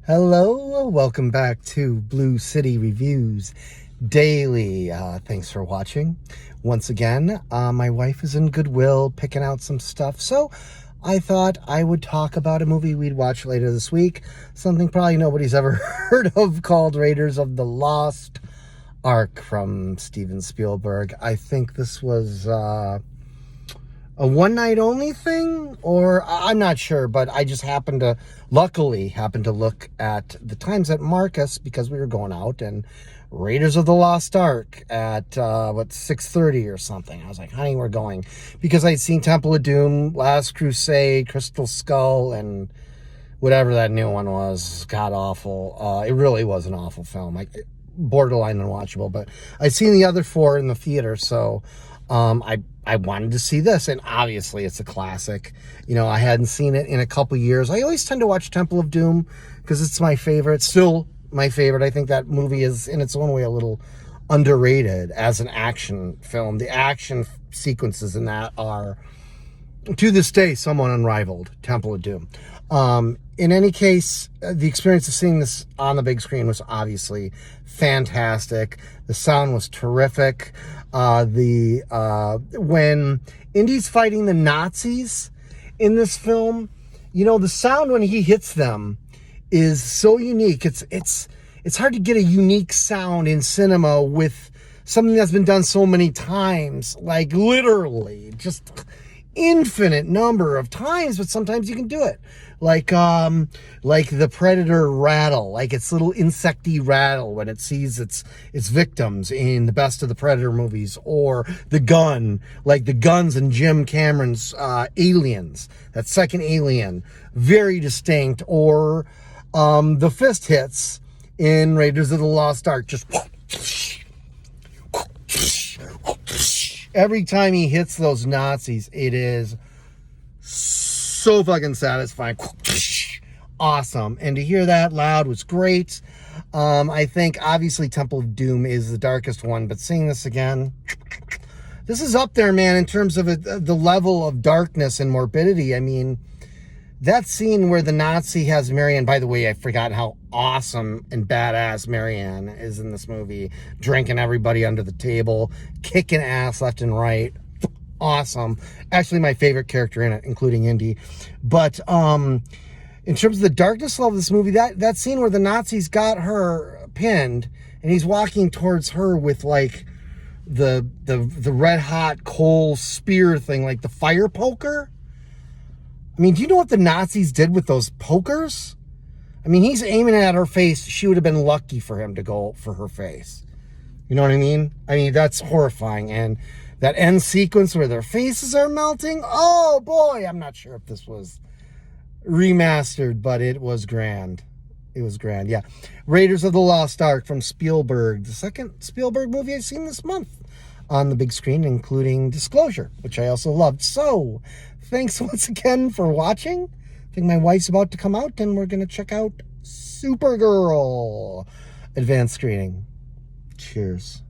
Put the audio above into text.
Hello, welcome back to Blue City Reviews Daily. Thanks for watching. Once again, my wife is in Goodwill picking out some stuff, so I thought I would talk about a movie we'd watch later this week, something probably nobody's ever heard of, called Raiders of the Lost Ark from Steven Spielberg. I think this was a one-night only thing, or I'm not sure, but I just luckily happened to look at the times at Marcus because we were going out, and Raiders of the Lost Ark at 6:30 or something. I was like, honey, we're going, because I'd seen Temple of Doom, Last Crusade, Crystal Skull, and whatever that new one was, god awful. It really was an awful film, like borderline unwatchable, but I'd seen the other four in the theater, so I wanted to see this, and obviously it's a classic. You know, I hadn't seen it in a couple years. I always tend to watch Temple of Doom because it's my favorite, still my favorite. I think that movie is, in its own way, a little underrated as an action film. The action sequences in that are, to this day, somewhat unrivaled. Temple of Doom. In any case, the experience of seeing this on the big screen was obviously fantastic. The sound was terrific. When Indy's fighting the Nazis in this film, you know, the sound when he hits them is so unique. It's hard to get a unique sound in cinema with something that's been done so many times, like literally just infinite number of times, but sometimes you can do it. Like the Predator rattle, like its little insecty rattle when it sees its victims in the best of the Predator movies, or the gun, like the guns in Jim Cameron's Aliens, that second Alien, very distinct, or the fist hits in Raiders of the Lost Ark, just every time he hits those Nazis, it is so fucking satisfying. Awesome. And to hear that loud was great. I think obviously Temple of Doom is the darkest one, but seeing this again, this is up there, man, in terms of the level of darkness and morbidity. I mean, that scene where the Nazi has Marianne, by the way, I forgot how awesome and badass Marianne is in this movie, drinking everybody under the table, kicking ass left and right. Awesome. Actually, my favorite character in it, including Indy. But in terms of the darkness level of this movie, that scene where the Nazis got her pinned and he's walking towards her with like the red hot coal spear thing, like the fire poker. I mean, do you know what the Nazis did with those pokers? I mean, he's aiming at her face. She would have been lucky for him to go for her face. You know what I mean? I mean, that's horrifying. And that end sequence where their faces are melting, oh boy, I'm not sure if this was remastered, but it was grand. It was grand, yeah. Raiders of the Lost Ark from Spielberg, the second Spielberg movie I've seen this month on the big screen, including Disclosure, which I also loved. So, thanks once again for watching. I think my wife's about to come out, and we're going to check out Supergirl advanced screening. Cheers.